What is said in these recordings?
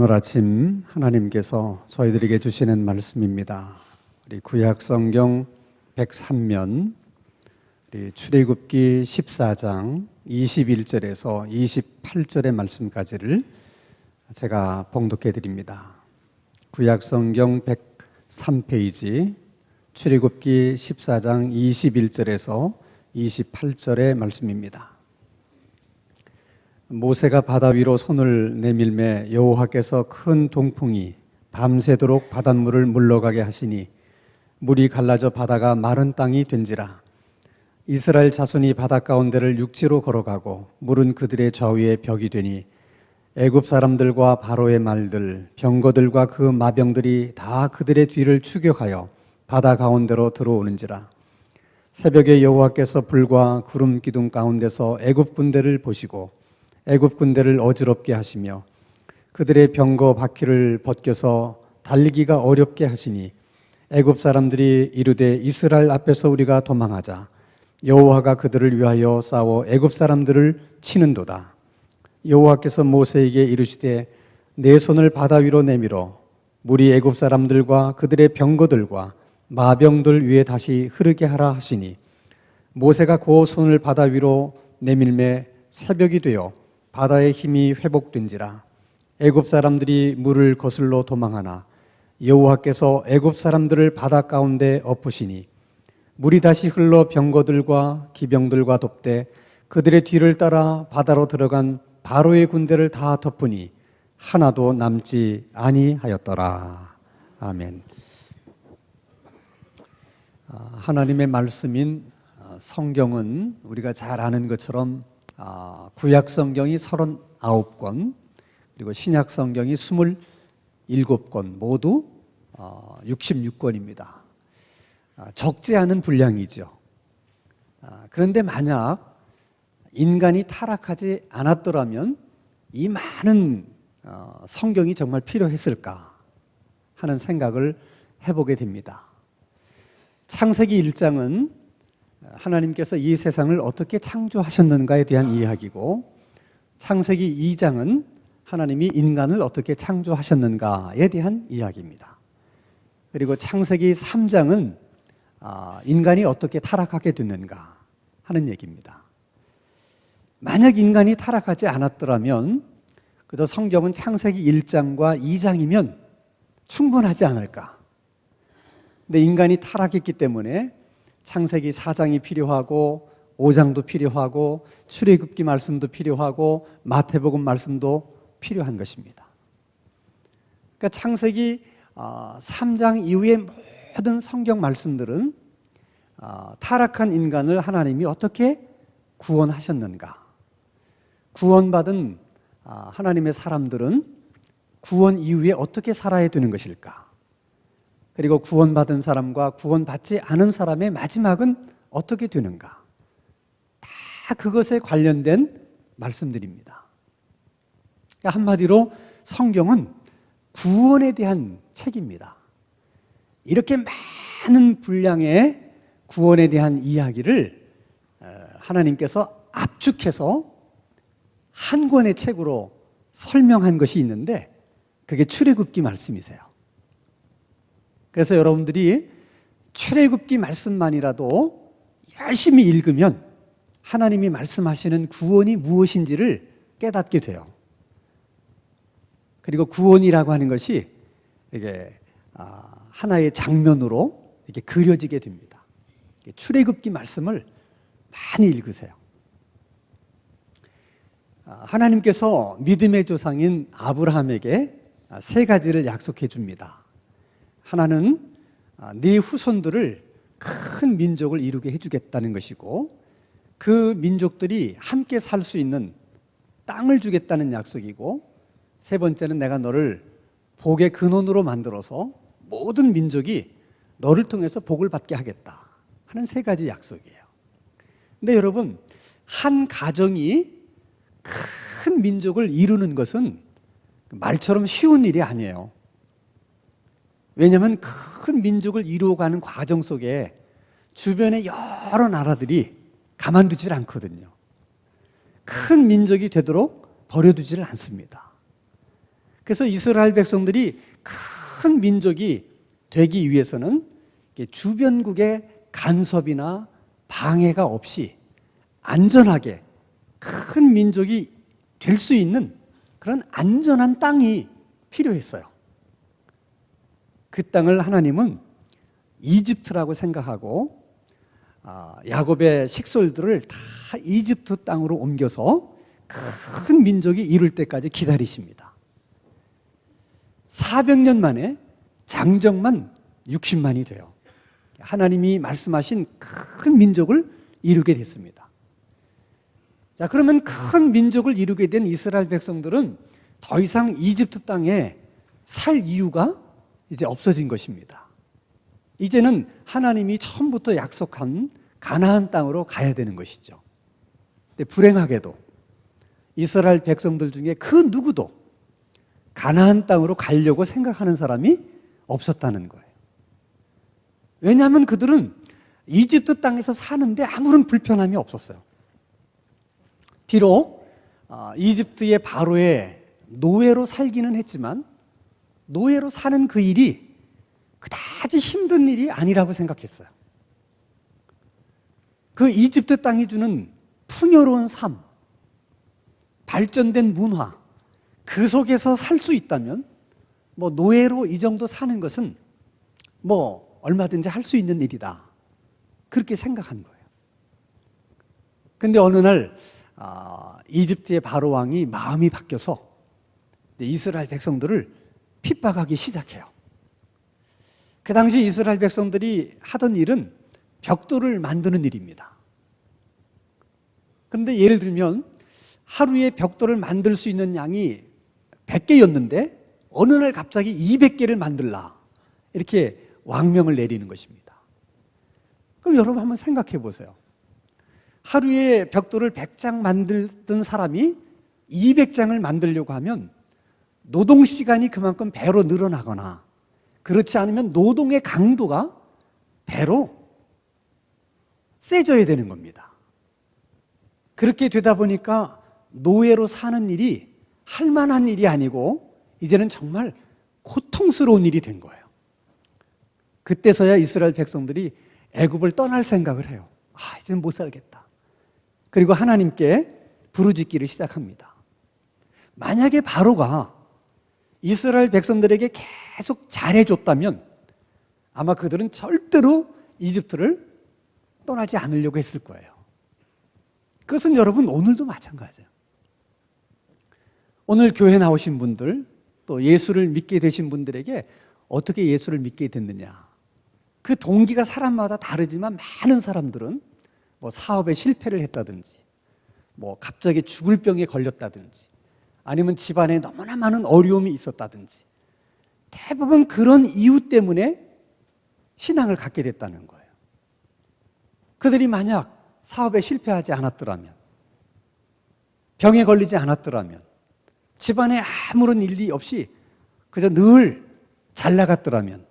오늘 아침 하나님께서 저희들에게 주시는 말씀입니다. 우리 구약성경 103면 우리 출애굽기 14장 21절에서 28절의 말씀까지를 제가 봉독해 드립니다. 구약성경 103페이지 출애굽기 14장 21절에서 28절의 말씀입니다. 모세가 바다 위로 손을 내밀매 여호와께서 큰 동풍이 밤새도록 바닷물을 물러가게 하시니 물이 갈라져 바다가 마른 땅이 된지라. 이스라엘 자손이 바다 가운데를 육지로 걸어가고 물은 그들의 좌우에 벽이 되니 애굽 사람들과 바로의 말들 병거들과 그 마병들이 다 그들의 뒤를 추격하여 바다 가운데로 들어오는지라. 새벽에 여호와께서 불과 구름 기둥 가운데서 애굽 군대를 보시고 애굽 군대를 어지럽게 하시며 그들의 병거 바퀴를 벗겨서 달리기가 어렵게 하시니 애굽 사람들이 이르되 이스라엘 앞에서 우리가 도망하자. 여호와가 그들을 위하여 싸워 애굽 사람들을 치는도다. 여호와께서 모세에게 이르시되 내 손을 바다 위로 내밀어 물이 애굽 사람들과 그들의 병거들과 마병들 위에 다시 흐르게 하라 하시니 모세가 그 손을 바다 위로 내밀매 새벽이 되어 바다의 힘이 회복된지라. 애굽 사람들이 물을 거슬러 도망하나 여호와께서 애굽 사람들을 바다 가운데 엎으시니 물이 다시 흘러 병거들과 기병들과 돕되 그들의 뒤를 따라 바다로 들어간 바로의 군대를 다 덮으니 하나도 남지 아니하였더라. 아멘. 하나님의 말씀인 성경은 우리가 잘 아는 것처럼 구약 성경이 39권 그리고 신약 성경이 27권 모두 66권입니다. 적지 않은 분량이죠. 그런데 만약 인간이 타락하지 않았더라면 이 많은 성경이 정말 필요했을까 하는 생각을 해보게 됩니다. 창세기 1장은 하나님께서 이 세상을 어떻게 창조하셨는가에 대한 이야기고, 창세기 2장은 하나님이 인간을 어떻게 창조하셨는가에 대한 이야기입니다. 그리고 창세기 3장은 인간이 어떻게 타락하게 됐는가 하는 얘기입니다. 만약 인간이 타락하지 않았더라면 그저 성경은 창세기 1장과 2장이면 충분하지 않을까. 근데 인간이 타락했기 때문에 창세기 4장이 필요하고 5장도 필요하고 출애굽기 말씀도 필요하고 마태복음 말씀도 필요한 것입니다. 그러니까 창세기 3장 이후의 모든 성경 말씀들은 타락한 인간을 하나님이 어떻게 구원하셨는가, 구원받은 하나님의 사람들은 구원 이후에 어떻게 살아야 되는 것일까, 그리고 구원받은 사람과 구원받지 않은 사람의 마지막은 어떻게 되는가, 다 그것에 관련된 말씀들입니다. 그러니까 한마디로 성경은 구원에 대한 책입니다. 이렇게 많은 분량의 구원에 대한 이야기를 하나님께서 압축해서 한 권의 책으로 설명한 것이 있는데 그게 출애굽기 말씀이세요. 그래서 여러분들이 출애굽기 말씀만이라도 열심히 읽으면 하나님이 말씀하시는 구원이 무엇인지를 깨닫게 돼요. 그리고 구원이라고 하는 것이 이게 하나의 장면으로 이렇게 그려지게 됩니다. 출애굽기 말씀을 많이 읽으세요. 하나님께서 믿음의 조상인 아브라함에게 세 가지를 약속해 줍니다. 하나는 네 후손들을 큰 민족을 이루게 해주겠다는 것이고, 그 민족들이 함께 살 수 있는 땅을 주겠다는 약속이고, 세 번째는 내가 너를 복의 근원으로 만들어서 모든 민족이 너를 통해서 복을 받게 하겠다 하는 세 가지 약속이에요. 근데 여러분, 한 가정이 큰 민족을 이루는 것은 말처럼 쉬운 일이 아니에요. 왜냐하면 큰 민족을 이루어가는 과정 속에 주변의 여러 나라들이 가만두질 않거든요. 큰 민족이 되도록 버려두지를 않습니다. 그래서 이스라엘 백성들이 큰 민족이 되기 위해서는 주변국의 간섭이나 방해가 없이 안전하게 큰 민족이 될 수 있는 그런 안전한 땅이 필요했어요. 그 땅을 하나님은 이집트라고 생각하고 야곱의 식솔들을 다 이집트 땅으로 옮겨서 큰 민족이 이룰 때까지 기다리십니다. 400년 만에 장정만 60만이 돼요. 하나님이 말씀하신 큰 민족을 이루게 됐습니다. 자, 그러면 큰 민족을 이루게 된 이스라엘 백성들은 더 이상 이집트 땅에 살 이유가 이제 없어진 것입니다. 이제는 하나님이 처음부터 약속한 가나안 땅으로 가야 되는 것이죠. 근데 불행하게도 이스라엘 백성들 중에 그 누구도 가나안 땅으로 가려고 생각하는 사람이 없었다는 거예요. 왜냐하면 그들은 이집트 땅에서 사는데 아무런 불편함이 없었어요. 비록 이집트의 바로의 노예로 살기는 했지만 노예로 사는 그 일이 그다지 힘든 일이 아니라고 생각했어요. 그 이집트 땅이 주는 풍요로운 삶, 발전된 문화, 그 속에서 살 수 있다면 노예로 이 정도 사는 것은 얼마든지 할 수 있는 일이다. 그렇게 생각한 거예요. 근데 어느 날 이집트의 바로 왕이 마음이 바뀌어서 이스라엘 백성들을 핍박하기 시작해요. 그 당시 이스라엘 백성들이 하던 일은 벽돌을 만드는 일입니다. 그런데 예를 들면 하루에 벽돌을 만들 수 있는 양이 100개였는데 어느 날 갑자기 200개를 만들라 이렇게 왕명을 내리는 것입니다. 그럼 여러분 한번 생각해 보세요. 하루에 벽돌을 100장 만들던 사람이 200장을 만들려고 하면 노동시간이 그만큼 배로 늘어나거나 그렇지 않으면 노동의 강도가 배로 세져야 되는 겁니다. 그렇게 되다 보니까 노예로 사는 일이 할 만한 일이 아니고 이제는 정말 고통스러운 일이 된 거예요. 그때서야 이스라엘 백성들이 애굽을 떠날 생각을 해요. 이제는 못 살겠다. 그리고 하나님께 부르짖기를 시작합니다. 만약에 바로가 이스라엘 백성들에게 계속 잘해줬다면 아마 그들은 절대로 이집트를 떠나지 않으려고 했을 거예요. 그것은 여러분 오늘도 마찬가지예요. 오늘 교회 나오신 분들 또 예수를 믿게 되신 분들에게 어떻게 예수를 믿게 됐느냐, 그 동기가 사람마다 다르지만 많은 사람들은 사업에 실패를 했다든지 갑자기 죽을 병에 걸렸다든지 아니면 집안에 너무나 많은 어려움이 있었다든지 대부분 그런 이유 때문에 신앙을 갖게 됐다는 거예요. 그들이 만약 사업에 실패하지 않았더라면, 병에 걸리지 않았더라면, 집안에 아무런 일이 없이 그저 늘 잘 나갔더라면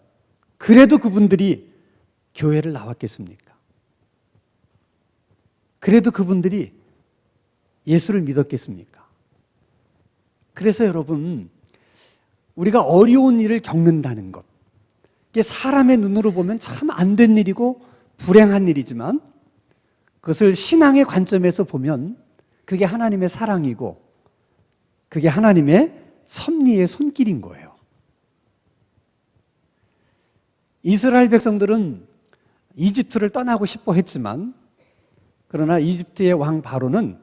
그래도 그분들이 교회를 나왔겠습니까? 그래도 그분들이 예수를 믿었겠습니까? 그래서 여러분, 우리가 어려운 일을 겪는다는 것, 이게 사람의 눈으로 보면 참 안 된 일이고 불행한 일이지만 그것을 신앙의 관점에서 보면 그게 하나님의 사랑이고 그게 하나님의 섭리의 손길인 거예요. 이스라엘 백성들은 이집트를 떠나고 싶어 했지만 그러나 이집트의 왕 바로는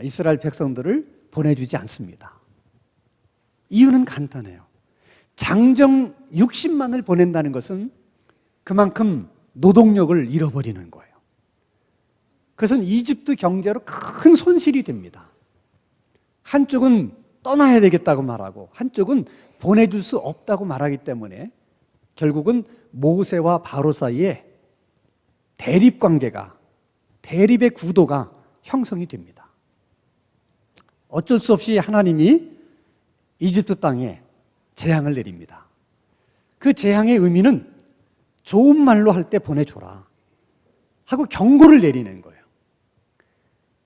이스라엘 백성들을 보내주지 않습니다. 이유는 간단해요. 장정 60만을 보낸다는 것은 그만큼 노동력을 잃어버리는 거예요. 그것은 이집트 경제로 큰 손실이 됩니다. 한쪽은 떠나야 되겠다고 말하고 한쪽은 보내줄 수 없다고 말하기 때문에 결국은 모세와 바로 사이에 대립관계가, 대립의 구도가 형성이 됩니다. 어쩔 수 없이 하나님이 이집트 땅에 재앙을 내립니다. 그 재앙의 의미는 좋은 말로 할 때 보내줘라 하고 경고를 내리는 거예요.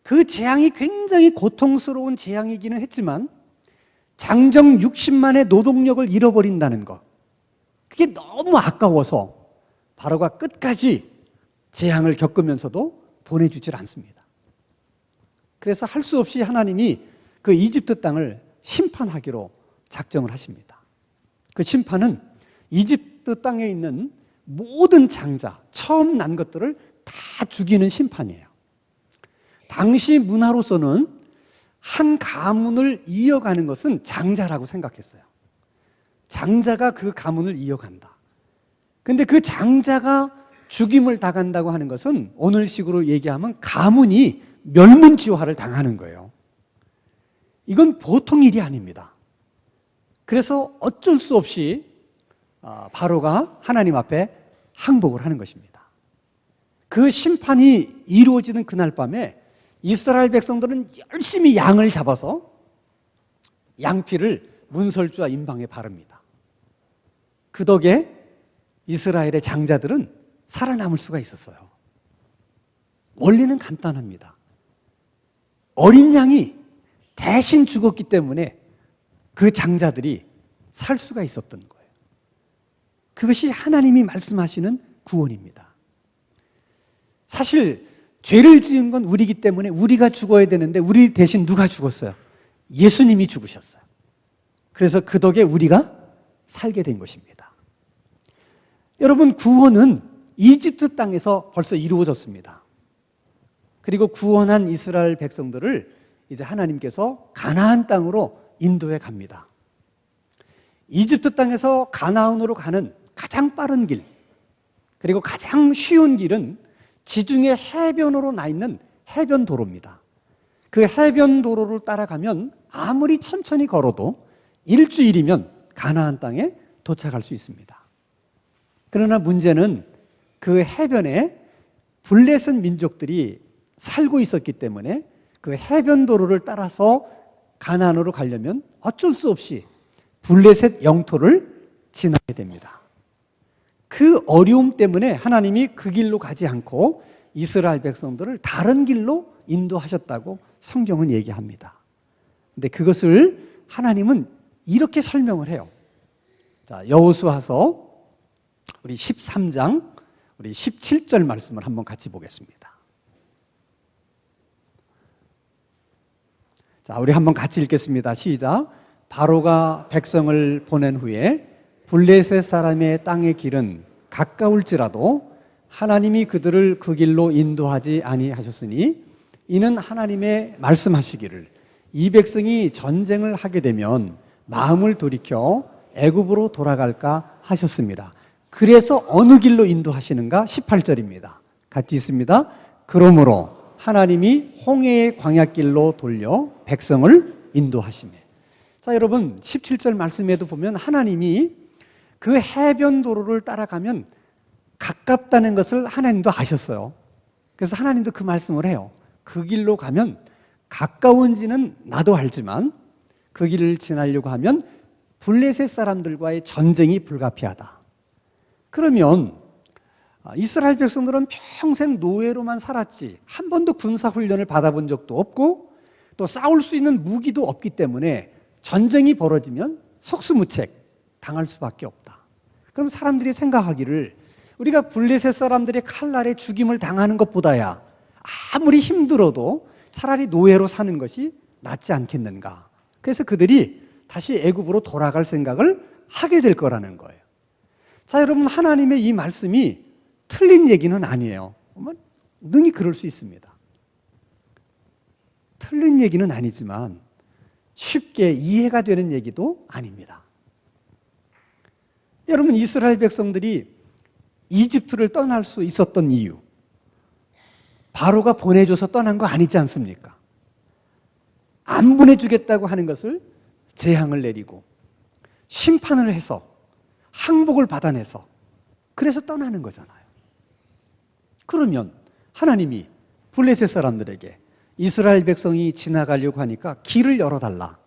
그 재앙이 굉장히 고통스러운 재앙이기는 했지만 장정 60만의 노동력을 잃어버린다는 것, 그게 너무 아까워서 바로가 끝까지 재앙을 겪으면서도 보내주질 않습니다. 그래서 할 수 없이 하나님이 그 이집트 땅을 심판하기로 작정을 하십니다. 그 심판은 이집트 땅에 있는 모든 장자, 처음 난 것들을 다 죽이는 심판이에요. 당시 문화로서는 한 가문을 이어가는 것은 장자라고 생각했어요. 장자가 그 가문을 이어간다. 근데 그 장자가 죽임을 당한다고 하는 것은 오늘식으로 얘기하면 가문이 멸문지화를 당하는 거예요. 이건 보통 일이 아닙니다. 그래서 어쩔 수 없이 바로가 하나님 앞에 항복을 하는 것입니다. 그 심판이 이루어지는 그날 밤에 이스라엘 백성들은 열심히 양을 잡아서 양피를 문설주와 임방에 바릅니다. 그 덕에 이스라엘의 장자들은 살아남을 수가 있었어요. 원리는 간단합니다. 어린 양이 대신 죽었기 때문에 그 장자들이 살 수가 있었던 거예요. 그것이 하나님이 말씀하시는 구원입니다. 사실 죄를 지은 건 우리이기 때문에 우리가 죽어야 되는데 우리 대신 누가 죽었어요? 예수님이 죽으셨어요. 그래서 그 덕에 우리가 살게 된 것입니다. 여러분, 구원은 이집트 땅에서 벌써 이루어졌습니다. 그리고 구원한 이스라엘 백성들을 이제 하나님께서 가나안 땅으로 인도해 갑니다. 이집트 땅에서 가나안으로 가는 가장 빠른 길, 그리고 가장 쉬운 길은 지중해 해변으로 나 있는 해변도로입니다. 그 해변도로를 따라가면 아무리 천천히 걸어도 일주일이면 가나안 땅에 도착할 수 있습니다. 그러나 문제는 그 해변에 블레셋 민족들이 살고 있었기 때문에 그 해변도로를 따라서 가나안으로 가려면 어쩔 수 없이 블레셋 영토를 지나게 됩니다. 그 어려움 때문에 하나님이 그 길로 가지 않고 이스라엘 백성들을 다른 길로 인도하셨다고 성경은 얘기합니다. 근데 그것을 하나님은 이렇게 설명을 해요. 자, 여호수아서 우리 13장 우리 17절 말씀을 한번 같이 보겠습니다. 자, 우리 한번 같이 읽겠습니다. 시작. 바로가 백성을 보낸 후에 블레셋 사람의 땅의 길은 가까울지라도 하나님이 그들을 그 길로 인도하지 아니하셨으니 이는 하나님의 말씀하시기를 이 백성이 전쟁을 하게 되면 마음을 돌이켜 애굽으로 돌아갈까 하셨습니다. 그래서 어느 길로 인도하시는가? 18절입니다. 같이 있습니다. 그러므로 하나님이 홍해의 광야길로 돌려 백성을 인도하시며. 자, 여러분 17절 말씀에도 보면 하나님이 그 해변도로를 따라가면 가깝다는 것을 하나님도 아셨어요. 그래서 하나님도 그 말씀을 해요. 그 길로 가면 가까운지는 나도 알지만 그 길을 지나려고 하면 블레셋 사람들과의 전쟁이 불가피하다. 그러면 이스라엘 백성들은 평생 노예로만 살았지 한 번도 군사훈련을 받아본 적도 없고 또 싸울 수 있는 무기도 없기 때문에 전쟁이 벌어지면 속수무책 당할 수밖에 없다. 그럼 사람들이 생각하기를 우리가 블레셋 사람들의 칼날에 죽임을 당하는 것보다야 아무리 힘들어도 차라리 노예로 사는 것이 낫지 않겠는가. 그래서 그들이 다시 애굽으로 돌아갈 생각을 하게 될 거라는 거예요. 자, 여러분, 하나님의 이 말씀이 틀린 얘기는 아니에요. 능히 그럴 수 있습니다. 틀린 얘기는 아니지만 쉽게 이해가 되는 얘기도 아닙니다. 여러분, 이스라엘 백성들이 이집트를 떠날 수 있었던 이유, 바로가 보내줘서 떠난 거 아니지 않습니까? 안 보내주겠다고 하는 것을 재앙을 내리고 심판을 해서 항복을 받아내서 그래서 떠나는 거잖아요. 그러면 하나님이 블레셋 사람들에게 이스라엘 백성이 지나가려고 하니까 길을 열어달라.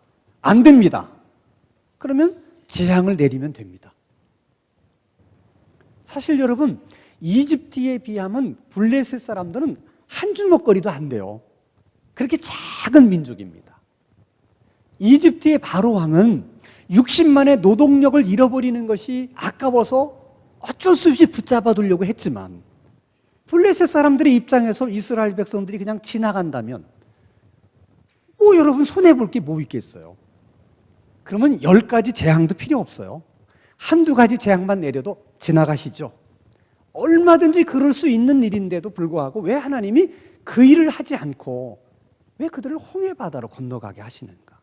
안 됩니다. 그러면 재앙을 내리면 됩니다. 사실 여러분, 이집트에 비하면 블레셋 사람들은 한 주먹거리도 안 돼요. 그렇게 작은 민족입니다. 이집트의 바로 왕은 60만의 노동력을 잃어버리는 것이 아까워서 어쩔 수 없이 붙잡아 두려고 했지만 블레셋 사람들의 입장에서 이스라엘 백성들이 그냥 지나간다면 뭐 여러분 손해볼 게 뭐 있겠어요? 그러면 10가지 재앙도 필요 없어요. 한두 가지 재앙만 내려도 지나가시죠. 얼마든지 그럴 수 있는 일인데도 불구하고 왜 하나님이 그 일을 하지 않고 왜 그들을 홍해 바다로 건너가게 하시는가?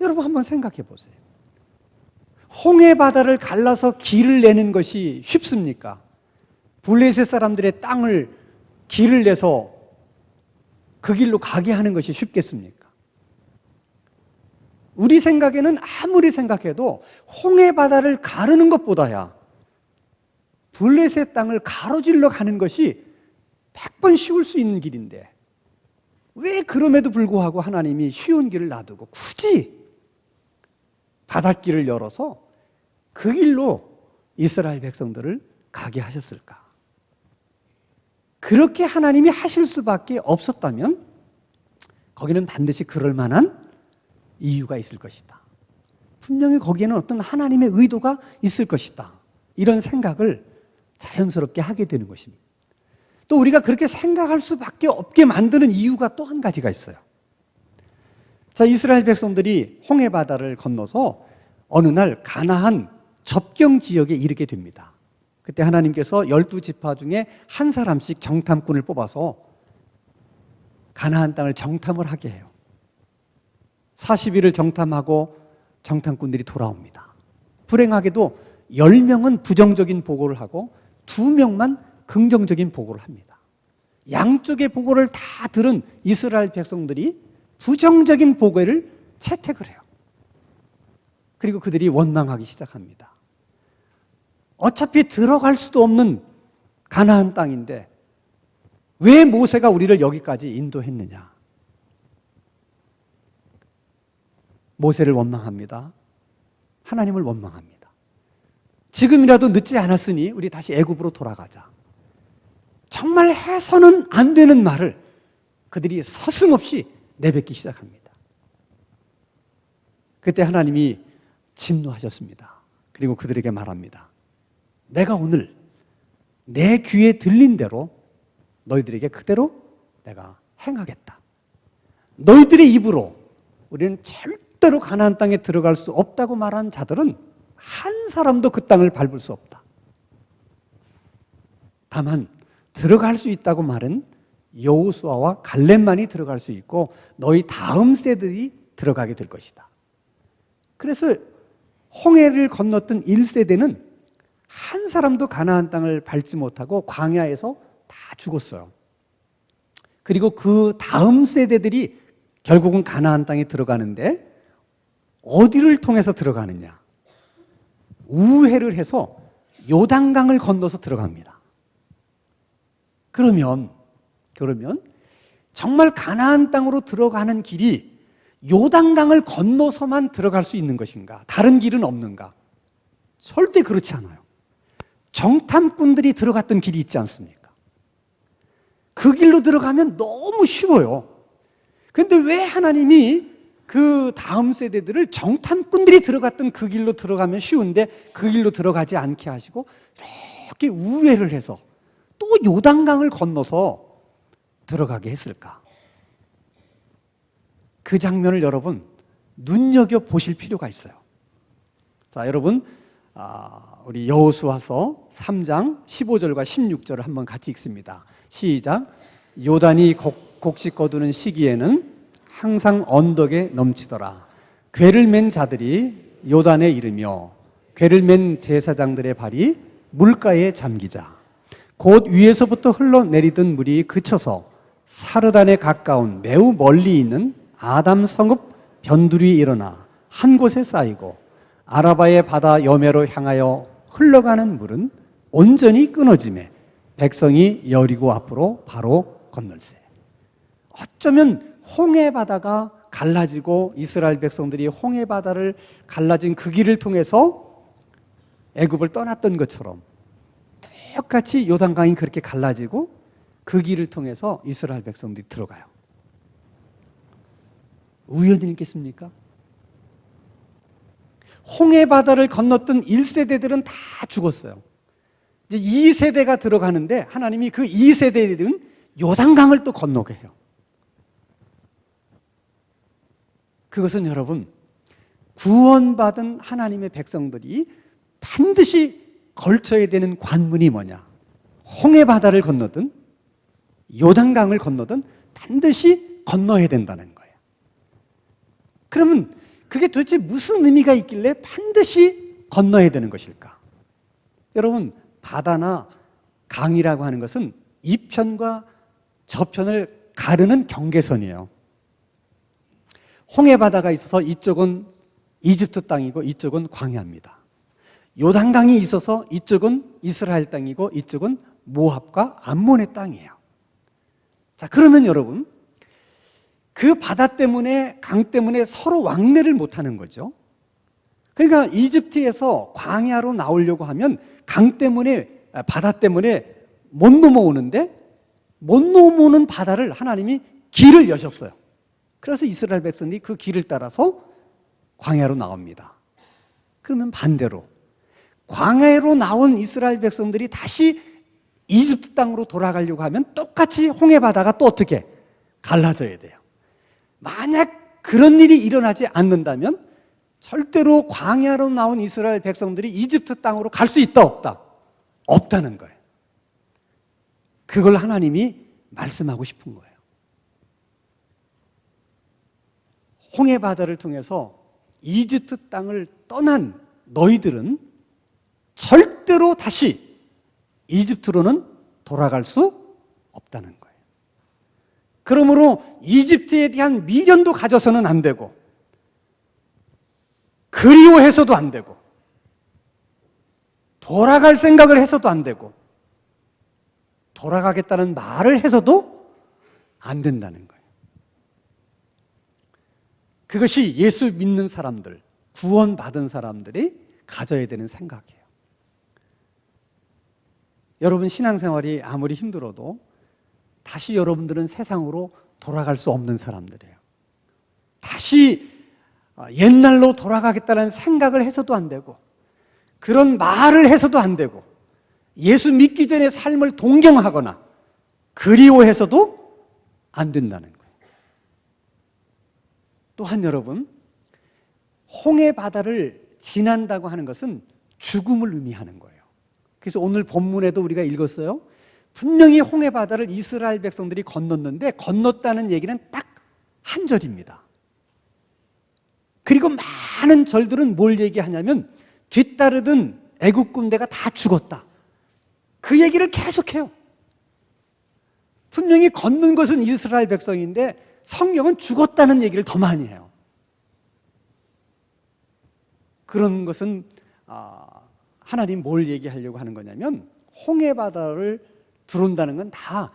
여러분 한번 생각해 보세요. 홍해 바다를 갈라서 길을 내는 것이 쉽습니까? 블레셋 사람들의 땅을 길을 내서 그 길로 가게 하는 것이 쉽겠습니까? 우리 생각에는 아무리 생각해도 홍해 바다를 가르는 것보다야 블레셋 땅을 가로질러 가는 것이 100번 쉬울 수 있는 길인데 왜 그럼에도 불구하고 하나님이 쉬운 길을 놔두고 굳이 바닷길을 열어서 그 길로 이스라엘 백성들을 가게 하셨을까? 그렇게 하나님이 하실 수밖에 없었다면 거기는 반드시 그럴 만한 이유가 있을 것이다. 분명히 거기에는 어떤 하나님의 의도가 있을 것이다. 이런 생각을 자연스럽게 하게 되는 것입니다. 또 우리가 그렇게 생각할 수밖에 없게 만드는 이유가 또 한 가지가 있어요. 자, 이스라엘 백성들이 홍해 바다를 건너서 어느 날 가나안 접경 지역에 이르게 됩니다. 그때 하나님께서 12지파 중에 한 사람씩 정탐꾼을 뽑아서 가나안 땅을 정탐을 하게 해요. 40일을 정탐하고 정탐꾼들이 돌아옵니다. 불행하게도 10명은 부정적인 보고를 하고 2명만 긍정적인 보고를 합니다. 양쪽의 보고를 다 들은 이스라엘 백성들이 부정적인 보고를 채택을 해요. 그리고 그들이 원망하기 시작합니다. 어차피 들어갈 수도 없는 가나안 땅인데 왜 모세가 우리를 여기까지 인도했느냐? 모세를 원망합니다. 하나님을 원망합니다. 지금이라도 늦지 않았으니 우리 다시 애굽으로 돌아가자. 정말 해서는 안 되는 말을 그들이 서슴없이 내뱉기 시작합니다. 그때 하나님이 진노하셨습니다. 그리고 그들에게 말합니다. 내가 오늘 내 귀에 들린 대로 너희들에게 그대로 내가 행하겠다. 너희들의 입으로 우리는 절대로 가나안 땅에 들어갈 수 없다고 말한 자들은 한 사람도 그 땅을 밟을 수 없다. 다만 들어갈 수 있다고 말은 여호수아와 갈렙만이 들어갈 수 있고 너희 다음 세대들이 들어가게 될 것이다. 그래서 홍해를 건넜던 1세대는 한 사람도 가나안 땅을 밟지 못하고 광야에서 다 죽었어요. 그리고 그 다음 세대들이 결국은 가나안 땅에 들어가는데 어디를 통해서 들어가느냐? 우회를 해서 요단강을 건너서 들어갑니다. 그러면 정말 가나안 땅으로 들어가는 길이 요단강을 건너서만 들어갈 수 있는 것인가? 다른 길은 없는가? 절대 그렇지 않아요. 정탐꾼들이 들어갔던 길이 있지 않습니까? 그 길로 들어가면 너무 쉬워요. 그런데 왜 하나님이 그 다음 세대들을 정탐꾼들이 들어갔던 그 길로 들어가면 쉬운데 그 길로 들어가지 않게 하시고 이렇게 우회를 해서 또 요단강을 건너서 들어가게 했을까? 그 장면을 여러분 눈여겨보실 필요가 있어요. 자, 여러분 우리 여호수아서 3장 15절과 16절을 한번 같이 읽습니다. 시작. 요단이 곡식 거두는 시기에는 항상 언덕에 넘치더라. 궤를 맨 자들이 요단에 이르며 궤를 맨 제사장들의 발이 물가에 잠기자. 곧 위에서부터 흘러내리던 물이 그쳐서 사르단에 가까운 매우 멀리 있는 아담 성읍 변두리 일어나 한 곳에 쌓이고 아라바의 바다 여매로 향하여 흘러가는 물은 온전히 끊어지매 백성이 여리고 앞으로 바로 건널세. 어쩌면 홍해 바다가 갈라지고 이스라엘 백성들이 홍해 바다를 갈라진 그 길을 통해서 애굽을 떠났던 것처럼 똑같이 요단강이 그렇게 갈라지고 그 길을 통해서 이스라엘 백성들이 들어가요. 우연이겠습니까? 홍해바다를 건넜던 1세대들은 다 죽었어요. 이제 2세대가 들어가는데 하나님이 그 2세대들은 요단강을 또 건너게 해요. 그것은 여러분, 구원받은 하나님의 백성들이 반드시 걸쳐야 되는 관문이 뭐냐? 홍해바다를 건너든 요단강을 건너든 반드시 건너야 된다는 거예요. 그러면 그게 도대체 무슨 의미가 있길래 반드시 건너야 되는 것일까? 여러분, 바다나 강이라고 하는 것은 이편과 저편을 가르는 경계선이에요. 홍해바다가 있어서 이쪽은 이집트 땅이고 이쪽은 광야입니다. 요단강이 있어서 이쪽은 이스라엘 땅이고 이쪽은 모압과 암몬의 땅이에요. 자, 그러면 여러분, 그 바다 때문에, 강 때문에 서로 왕래를 못하는 거죠. 그러니까 이집트에서 광야로 나오려고 하면 강 때문에, 바다 때문에 못 넘어오는데, 못 넘어오는 바다를 하나님이 길을 여셨어요. 그래서 이스라엘 백성들이 그 길을 따라서 광야로 나옵니다. 그러면 반대로 광야로 나온 이스라엘 백성들이 다시 이집트 땅으로 돌아가려고 하면 똑같이 홍해바다가 또 어떻게 갈라져야 돼요. 만약 그런 일이 일어나지 않는다면 절대로 광야로 나온 이스라엘 백성들이 이집트 땅으로 갈 수 있다 없다? 없다는 거예요. 그걸 하나님이 말씀하고 싶은 거예요. 홍해바다를 통해서 이집트 땅을 떠난 너희들은 절대로 다시 이집트로는 돌아갈 수 없다는 거예요. 그러므로 이집트에 대한 미련도 가져서는 안 되고, 그리워해서도 안 되고, 돌아갈 생각을 해서도 안 되고, 돌아가겠다는 말을 해서도 안 된다는 거예요. 그것이 예수 믿는 사람들, 구원받은 사람들이 가져야 되는 생각이에요. 여러분, 신앙생활이 아무리 힘들어도 다시 여러분들은 세상으로 돌아갈 수 없는 사람들이에요. 다시 옛날로 돌아가겠다는 생각을 해서도 안 되고, 그런 말을 해서도 안 되고, 예수 믿기 전의 삶을 동경하거나 그리워해서도 안 된다는 거예요. 또한 여러분, 홍해바다를 지난다고 하는 것은 죽음을 의미하는 거예요. 그래서 오늘 본문에도 우리가 읽었어요. 분명히 홍해바다를 이스라엘 백성들이 건넜는데 건넜다는 얘기는 딱 한 절입니다. 그리고 많은 절들은 뭘 얘기하냐면 뒤따르던 애국 군대가 다 죽었다. 그 얘기를 계속해요. 분명히 걷는 것은 이스라엘 백성인데 성경은 죽었다는 얘기를 더 많이 해요. 그런 것은 하나님 뭘 얘기하려고 하는 거냐면 홍해바다를 들어온다는 건 다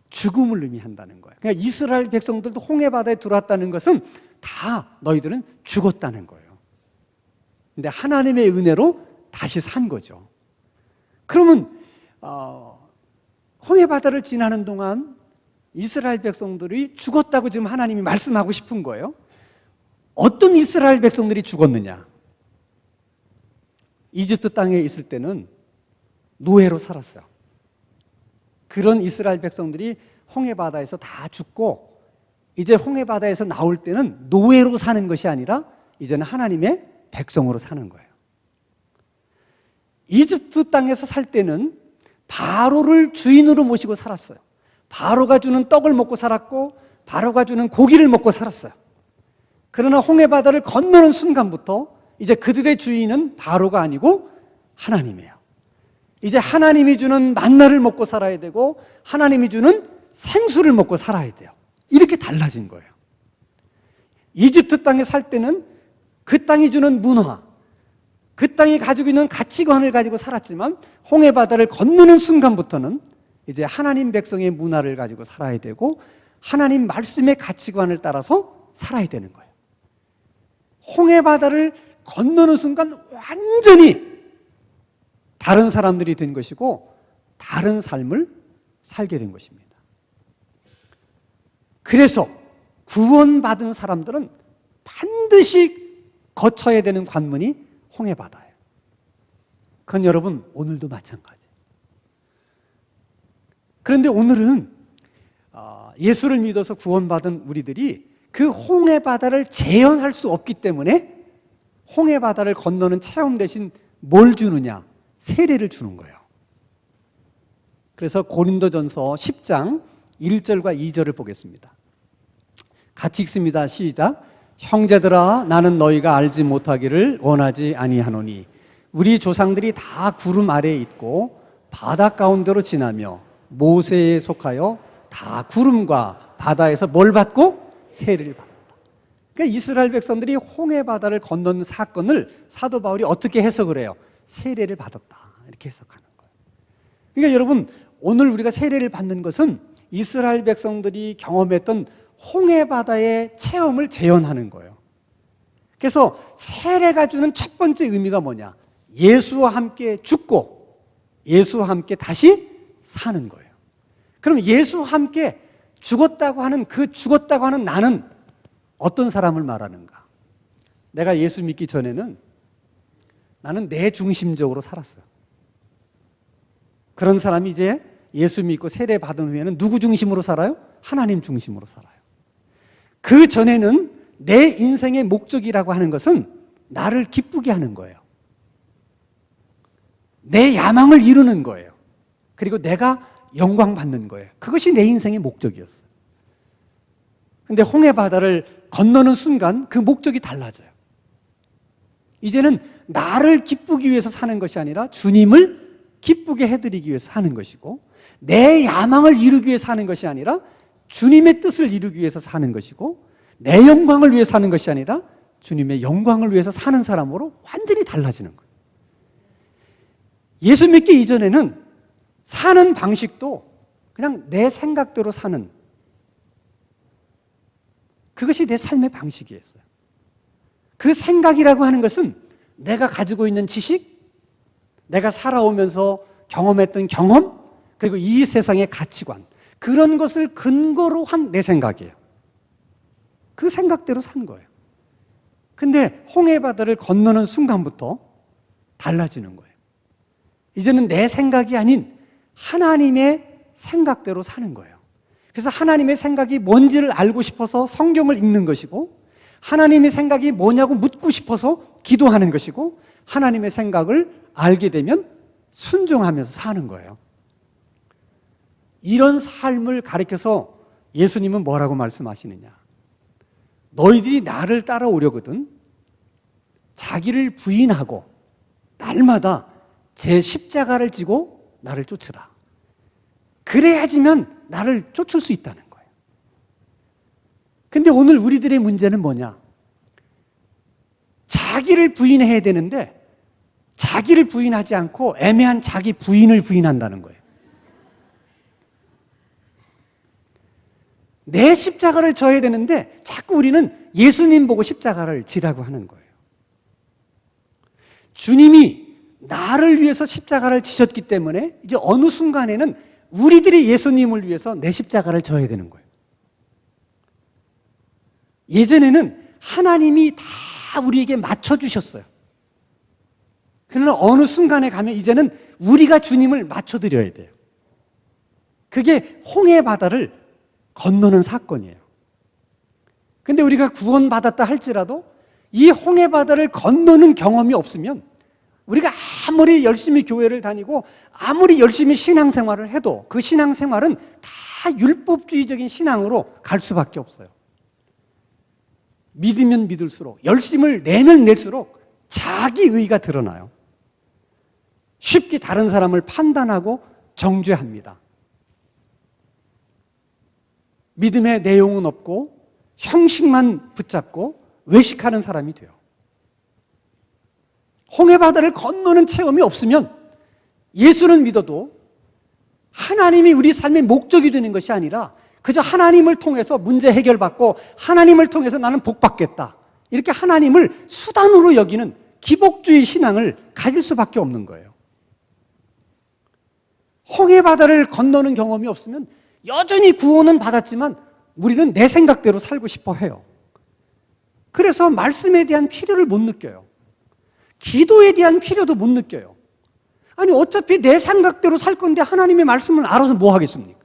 죽음을 의미한다는 거예요. 그러니까 이스라엘 백성들도 홍해바다에 들어왔다는 것은 다 너희들은 죽었다는 거예요. 근데 하나님의 은혜로 다시 산 거죠. 그러면 홍해바다를 지나는 동안 이스라엘 백성들이 죽었다고 지금 하나님이 말씀하고 싶은 거예요. 어떤 이스라엘 백성들이 죽었느냐? 이집트 땅에 있을 때는 노예로 살았어요. 그런 이스라엘 백성들이 홍해바다에서 다 죽고 이제 홍해바다에서 나올 때는 노예로 사는 것이 아니라 이제는 하나님의 백성으로 사는 거예요. 이집트 땅에서 살 때는 바로를 주인으로 모시고 살았어요. 바로가 주는 떡을 먹고 살았고 바로가 주는 고기를 먹고 살았어요. 그러나 홍해바다를 건너는 순간부터 이제 그들의 주인은 바로가 아니고 하나님이에요. 이제 하나님이 주는 만나를 먹고 살아야 되고 하나님이 주는 생수를 먹고 살아야 돼요. 이렇게 달라진 거예요. 이집트 땅에 살 때는 그 땅이 주는 문화, 그 땅이 가지고 있는 가치관을 가지고 살았지만 홍해바다를 건너는 순간부터는 이제 하나님 백성의 문화를 가지고 살아야 되고 하나님 말씀의 가치관을 따라서 살아야 되는 거예요. 홍해바다를 건너는 순간 완전히 다른 사람들이 된 것이고 다른 삶을 살게 된 것입니다. 그래서 구원받은 사람들은 반드시 거쳐야 되는 관문이 홍해바다예요. 그건 여러분 오늘도 마찬가지. 그런데 오늘은 예수를 믿어서 구원받은 우리들이 그 홍해바다를 재현할 수 없기 때문에 홍해바다를 건너는 체험 대신 뭘 주느냐? 세례를 주는 거예요. 그래서 고린도전서 10장 1절과 2절을 보겠습니다. 같이 읽습니다. 시작. 형제들아, 나는 너희가 알지 못하기를 원하지 아니하노니 우리 조상들이 다 구름 아래에 있고 바다 가운데로 지나며 모세에 속하여 다 구름과 바다에서 뭘 받고? 세례를 받았다. 그러니까 이스라엘 백성들이 홍해바다를 건너는 사건을 사도 바울이 어떻게 해석을 해요? 세례를 받았다, 이렇게 해석하는 거예요. 그러니까 여러분, 오늘 우리가 세례를 받는 것은 이스라엘 백성들이 경험했던 홍해바다의 체험을 재현하는 거예요. 그래서 세례가 주는 첫 번째 의미가 뭐냐? 예수와 함께 죽고 예수와 함께 다시 사는 거예요. 그럼 예수와 함께 죽었다고 하는 나는 어떤 사람을 말하는가? 내가 예수 믿기 전에는 나는 내 중심적으로 살았어요. 그런 사람이 이제 예수 믿고 세례 받은 후에는 누구 중심으로 살아요? 하나님 중심으로 살아요. 그 전에는 내 인생의 목적이라고 하는 것은 나를 기쁘게 하는 거예요. 내 야망을 이루는 거예요. 그리고 내가 영광 받는 거예요. 그것이 내 인생의 목적이었어요. 근데 홍해바다를 건너는 순간 그 목적이 달라져요. 이제는 나를 기쁘기 위해서 사는 것이 아니라 주님을 기쁘게 해드리기 위해서 사는 것이고, 내 야망을 이루기 위해서 사는 것이 아니라 주님의 뜻을 이루기 위해서 사는 것이고, 내 영광을 위해 사는 것이 아니라 주님의 영광을 위해서 사는 사람으로 완전히 달라지는 거예요. 예수 믿기 이전에는 사는 방식도 그냥 내 생각대로 사는, 그것이 내 삶의 방식이었어요. 그 생각이라고 하는 것은 내가 가지고 있는 지식, 내가 살아오면서 경험했던 경험, 그리고 이 세상의 가치관, 그런 것을 근거로 한 내 생각이에요. 그 생각대로 산 거예요. 근데 홍해바다를 건너는 순간부터 달라지는 거예요. 이제는 내 생각이 아닌 하나님의 생각대로 사는 거예요. 그래서 하나님의 생각이 뭔지를 알고 싶어서 성경을 읽는 것이고, 하나님의 생각이 뭐냐고 묻고 싶어서 기도하는 것이고, 하나님의 생각을 알게 되면 순종하면서 사는 거예요. 이런 삶을 가리켜서 예수님은 뭐라고 말씀하시느냐? 너희들이 나를 따라오려거든 자기를 부인하고 날마다 제 십자가를 지고 나를 쫓으라. 그래야지만 나를 쫓을 수 있다는 거예요. 근데 오늘 우리들의 문제는 뭐냐? 자기를 부인해야 되는데 자기를 부인하지 않고 애매한 자기 부인을 부인한다는 거예요. 내 십자가를 져야 되는데 자꾸 우리는 예수님 보고 십자가를 지라고 하는 거예요. 주님이 나를 위해서 십자가를 지셨기 때문에 이제 어느 순간에는 우리들이 예수님을 위해서 내 십자가를 져야 되는 거예요. 예전에는 하나님이 다 우리에게 맞춰주셨어요. 그러나 어느 순간에 가면 이제는 우리가 주님을 맞춰드려야 돼요. 그게 홍해바다를 건너는 사건이에요. 근데 우리가 구원받았다 할지라도 이 홍해바다를 건너는 경험이 없으면 우리가 아무리 열심히 교회를 다니고 아무리 열심히 신앙생활을 해도 그 신앙생활은 다 율법주의적인 신앙으로 갈 수밖에 없어요. 믿으면 믿을수록, 열심을 내면 낼수록 자기의가 드러나요. 쉽게 다른 사람을 판단하고 정죄합니다. 믿음의 내용은 없고 형식만 붙잡고 외식하는 사람이 돼요. 홍해바다를 건너는 체험이 없으면 예수는 믿어도 하나님이 우리 삶의 목적이 되는 것이 아니라 그저 하나님을 통해서 문제 해결받고 하나님을 통해서 나는 복받겠다, 이렇게 하나님을 수단으로 여기는 기복주의 신앙을 가질 수밖에 없는 거예요. 홍해바다를 건너는 경험이 없으면 여전히 구원은 받았지만 우리는 내 생각대로 살고 싶어 해요. 그래서 말씀에 대한 필요를 못 느껴요. 기도에 대한 필요도 못 느껴요. 아니 어차피 내 생각대로 살 건데 하나님의 말씀을 알아서 뭐 하겠습니까?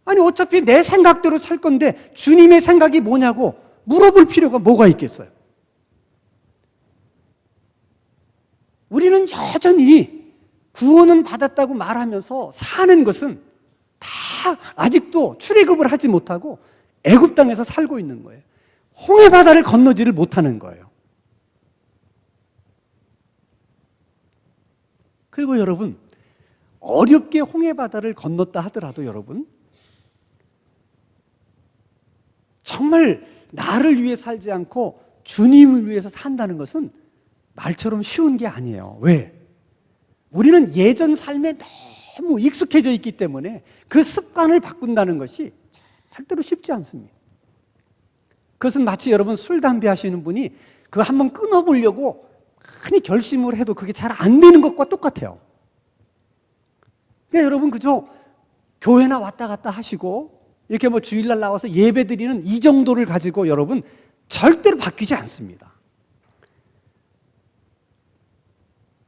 아니 어차피 내 생각대로 살 건데 주님의 생각이 뭐냐고 물어볼 필요가 뭐가 있겠어요? 우리는 여전히 구원은 받았다고 말하면서 사는 것은 다 아직도 출애굽을 하지 못하고 애굽 땅에서 살고 있는 거예요. 홍해 바다를 건너지를 못하는 거예요. 그리고 여러분, 어렵게 홍해 바다를 건넜다 하더라도 여러분, 정말 나를 위해 살지 않고 주님을 위해서 산다는 것은 말처럼 쉬운 게 아니에요. 왜? 우리는 예전 삶에 너무 익숙해져 있기 때문에 그 습관을 바꾼다는 것이 절대로 쉽지 않습니다. 그것은 마치 여러분 술, 담배 하시는 분이 그거 한번 끊어보려고 많이 결심을 해도 그게 잘 안 되는 것과 똑같아요. 그러니까 여러분 그저 교회나 왔다 갔다 하시고 이렇게 뭐 주일날 나와서 예배 드리는 이 정도를 가지고 여러분 절대로 바뀌지 않습니다.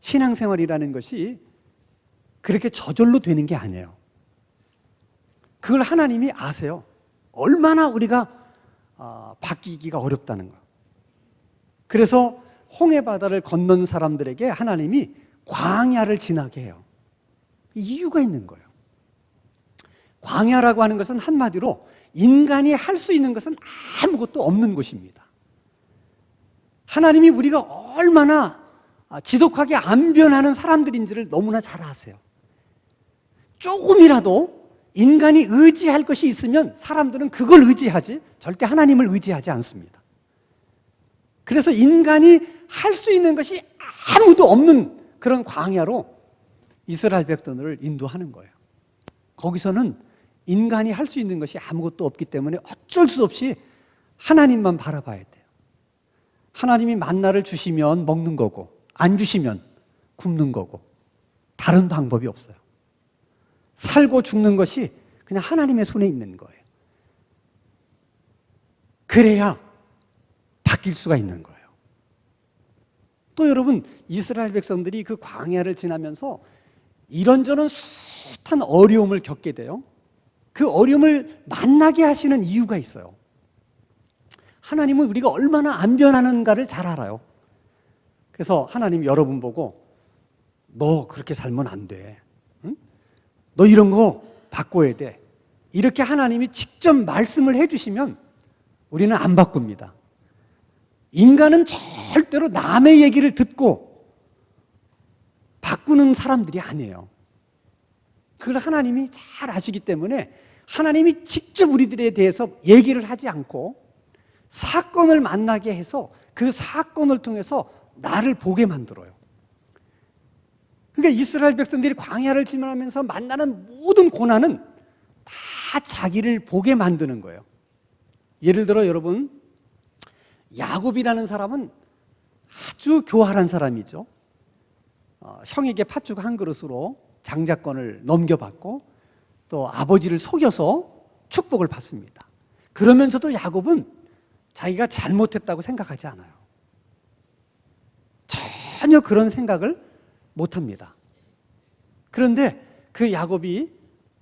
신앙생활이라는 것이 그렇게 저절로 되는 게 아니에요. 그걸 하나님이 아세요. 얼마나 우리가 바뀌기가 어렵다는 거예요. 그래서 홍해 바다를 건넌 사람들에게 하나님이 광야를 지나게 해요. 이유가 있는 거예요. 광야라고 하는 것은 한마디로 인간이 할 수 있는 것은 아무것도 없는 곳입니다. 하나님이 우리가 얼마나 지독하게 안 변하는 사람들인지를 너무나 잘 아세요. 조금이라도 인간이 의지할 것이 있으면 사람들은 그걸 의지하지 절대 하나님을 의지하지 않습니다. 그래서 인간이 할 수 있는 것이 아무도 없는 그런 광야로 이스라엘 백성들을 인도하는 거예요. 거기서는 인간이 할 수 있는 것이 아무것도 없기 때문에 어쩔 수 없이 하나님만 바라봐야 돼요. 하나님이 만나를 주시면 먹는 거고 안 주시면 굶는 거고 다른 방법이 없어요. 살고 죽는 것이 그냥 하나님의 손에 있는 거예요. 그래야 바뀔 수가 있는 거예요. 또 여러분 이스라엘 백성들이 그 광야를 지나면서 이런저런 숱한 어려움을 겪게 돼요. 그 어려움을 만나게 하시는 이유가 있어요. 하나님은 우리가 얼마나 안 변하는가를 잘 알아요. 그래서 하나님이 여러분 보고 너 그렇게 살면 안 돼. 응? 너 이런 거 바꿔야 돼. 이렇게 하나님이 직접 말씀을 해주시면 우리는 안 바꿉니다. 인간은 절대로 남의 얘기를 듣고 바꾸는 사람들이 아니에요. 그걸 하나님이 잘 아시기 때문에 하나님이 직접 우리들에 대해서 얘기를 하지 않고 사건을 만나게 해서 그 사건을 통해서 나를 보게 만들어요. 그러니까 이스라엘 백성들이 광야를 지나면서 만나는 모든 고난은 다 자기를 보게 만드는 거예요. 예를 들어 여러분 야곱이라는 사람은 아주 교활한 사람이죠. 형에게 팥죽 한 그릇으로 장자권을 넘겨받고 또 아버지를 속여서 축복을 받습니다. 그러면서도 야곱은 자기가 잘못했다고 생각하지 않아요. 전혀 그런 생각을 못합니다. 그런데 그 야곱이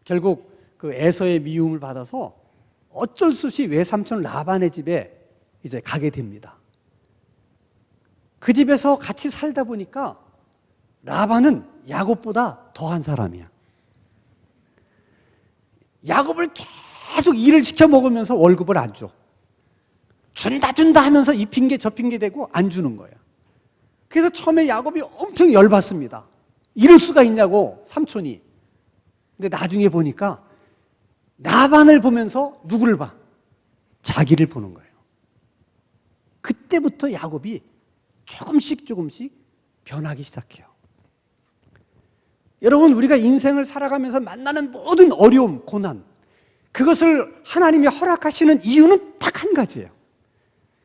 결국 그 에서의 미움을 받아서 어쩔 수 없이 외삼촌 라반의 집에 이제 가게 됩니다. 그 집에서 같이 살다 보니까 라반은 야곱보다 더한 사람이야. 야곱을 계속 일을 시켜 먹으면서 월급을 안 줘. 준다 하면서 이 핑계 저 핑계 대고 안 주는 거예요. 그래서 처음에 야곱이 엄청 열받습니다. 이럴 수가 있냐고 삼촌이. 근데 나중에 보니까 라반을 보면서 누구를 봐? 자기를 보는 거예요. 그때부터 야곱이 조금씩 변하기 시작해요. 여러분 우리가 인생을 살아가면서 만나는 모든 어려움, 고난 그것을 하나님이 허락하시는 이유는 딱 한 가지예요.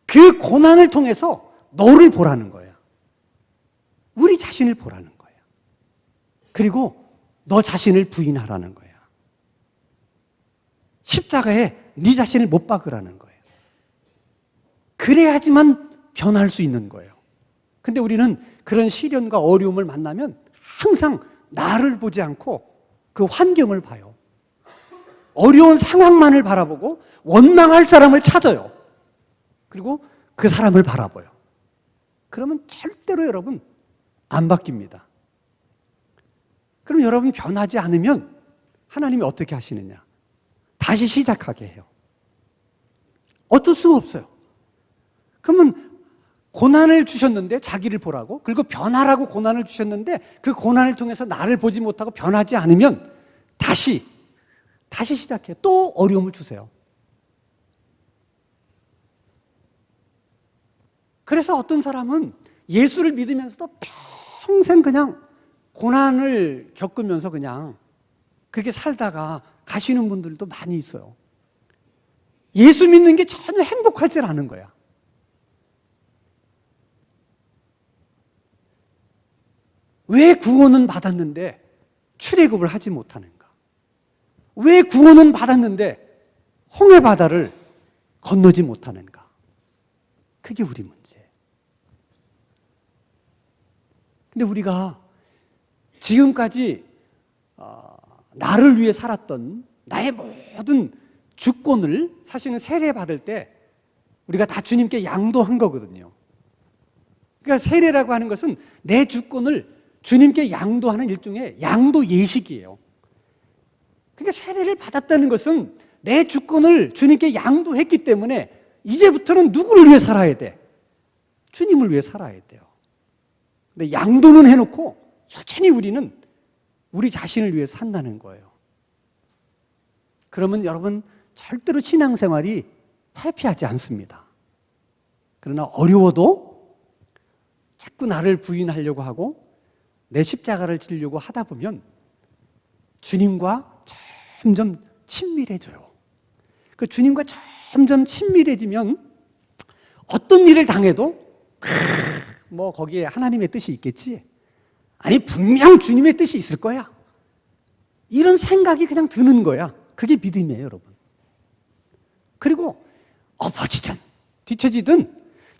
그 고난을 통해서 너를 보라는 거예요. 우리 자신을 보라는 거예요. 그리고 너 자신을 부인하라는 거예요. 십자가에 네 자신을 못 박으라는 거예요. 그래야지만 변할 수 있는 거예요. 근데 우리는 그런 시련과 어려움을 만나면 항상 나를 보지 않고 그 환경을 봐요. 어려운 상황만을 바라보고 원망할 사람을 찾아요. 그리고 그 사람을 바라봐요. 그러면 절대로 여러분 안 바뀝니다. 그럼 여러분 변하지 않으면 하나님이 어떻게 하시느냐? 다시 시작하게 해요. 어쩔 수가 없어요. 그러면 고난을 주셨는데 자기를 보라고, 그리고 변하라고 고난을 주셨는데 그 고난을 통해서 나를 보지 못하고 변하지 않으면 다시 시작해요. 또 어려움을 주세요. 그래서 어떤 사람은 예수를 믿으면서도 평생 그냥 고난을 겪으면서 그냥 그렇게 살다가 가시는 분들도 많이 있어요. 예수 믿는 게 전혀 행복하지 않은 거야. 왜 구원은 받았는데 출애굽을 하지 못하는가? 왜 구원은 받았는데 홍해 바다를 건너지 못하는가? 그게 우리 문제예요. 근데 우리가 지금까지 나를 위해 살았던 나의 모든 주권을 사실은 세례받을 때 우리가 다 주님께 양도한 거거든요. 그러니까 세례라고 하는 것은 내 주권을 주님께 양도하는 일종의 양도 예식이에요. 그러니까 세례를 받았다는 것은 내 주권을 주님께 양도했기 때문에 이제부터는 누구를 위해 살아야 돼? 주님을 위해 살아야 돼요. 근데 양도는 해놓고 여전히 우리는 우리 자신을 위해 산다는 거예요. 그러면 여러분 절대로 신앙생활이 해피하지 않습니다. 그러나 어려워도 자꾸 나를 부인하려고 하고 내 십자가를 지려고 하다 보면 주님과 점점 친밀해져요. 그 주님과 점점 친밀해지면 어떤 일을 당해도 뭐 거기에 하나님의 뜻이 있겠지? 아니 분명 주님의 뜻이 있을 거야. 이런 생각이 그냥 드는 거야. 그게 믿음이에요, 여러분. 그리고 엎어지든 뒤처지든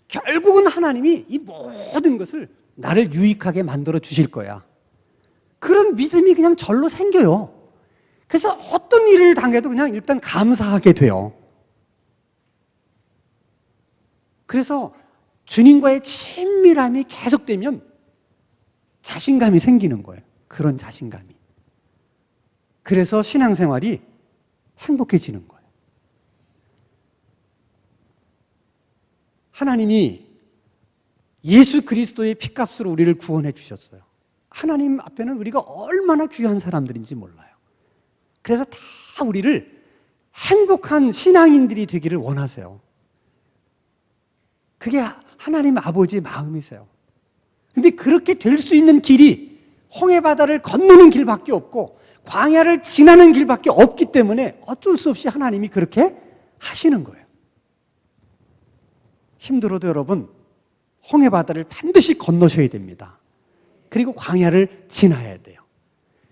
결국은 하나님이 이 모든 것을 나를 유익하게 만들어 주실 거야. 그런 믿음이 그냥 절로 생겨요. 그래서 어떤 일을 당해도 그냥 일단 감사하게 돼요. 그래서 주님과의 친밀함이 계속되면 자신감이 생기는 거예요. 그런 자신감이. 그래서 신앙생활이 행복해지는 거예요. 하나님이 예수 그리스도의 피값으로 우리를 구원해 주셨어요. 하나님 앞에는 우리가 얼마나 귀한 사람들인지 몰라요. 그래서 다 우리를 행복한 신앙인들이 되기를 원하세요. 그게 하나님 아버지의 마음이세요. 근데 그렇게 될 수 있는 길이 홍해 바다를 건너는 길밖에 없고 광야를 지나는 길밖에 없기 때문에 어쩔 수 없이 하나님이 그렇게 하시는 거예요. 힘들어도 여러분 홍해 바다를 반드시 건너셔야 됩니다. 그리고 광야를 지나야 돼요.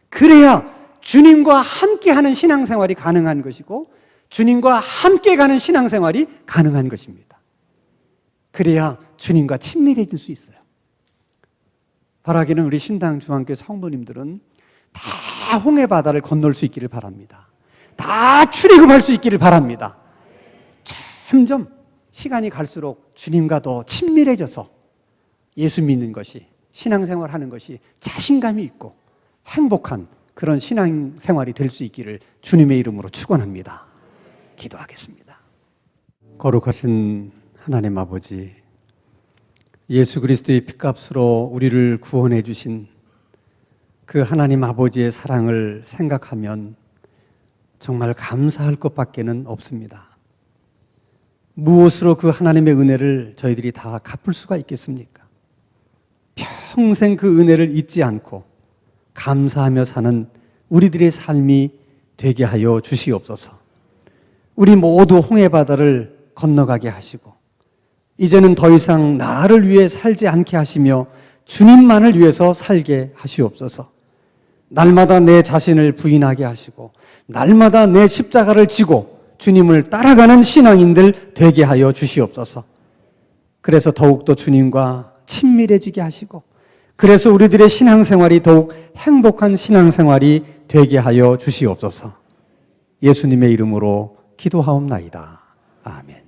그래야 주님과 함께하는 신앙생활이 가능한 것이고 주님과 함께 가는 신앙생활이 가능한 것입니다. 그래야 주님과 친밀해질 수 있어요. 바라기는 우리 신당 중앙교회 성도님들은 다 홍해 바다를 건널 수 있기를 바랍니다. 다 출애굽할 수 있기를 바랍니다. 점점 시간이 갈수록 주님과 더 친밀해져서 예수 믿는 것이, 신앙생활 하는 것이 자신감이 있고 행복한 그런 신앙생활이 될 수 있기를 주님의 이름으로 축원합니다. 기도하겠습니다. 거룩하신 하나님 아버지, 예수 그리스도의 피값으로 우리를 구원해 주신 그 하나님 아버지의 사랑을 생각하면 정말 감사할 것밖에는 없습니다. 무엇으로 그 하나님의 은혜를 저희들이 다 갚을 수가 있겠습니까? 평생 그 은혜를 잊지 않고 감사하며 사는 우리들의 삶이 되게 하여 주시옵소서. 우리 모두 홍해 바다를 건너가게 하시고 이제는 더 이상 나를 위해 살지 않게 하시며 주님만을 위해서 살게 하시옵소서. 날마다 내 자신을 부인하게 하시고 날마다 내 십자가를 지고 주님을 따라가는 신앙인들 되게 하여 주시옵소서. 그래서 더욱더 주님과 친밀해지게 하시고, 그래서 우리들의 신앙생활이 더욱 행복한 신앙생활이 되게 하여 주시옵소서. 예수님의 이름으로 기도하옵나이다. 아멘.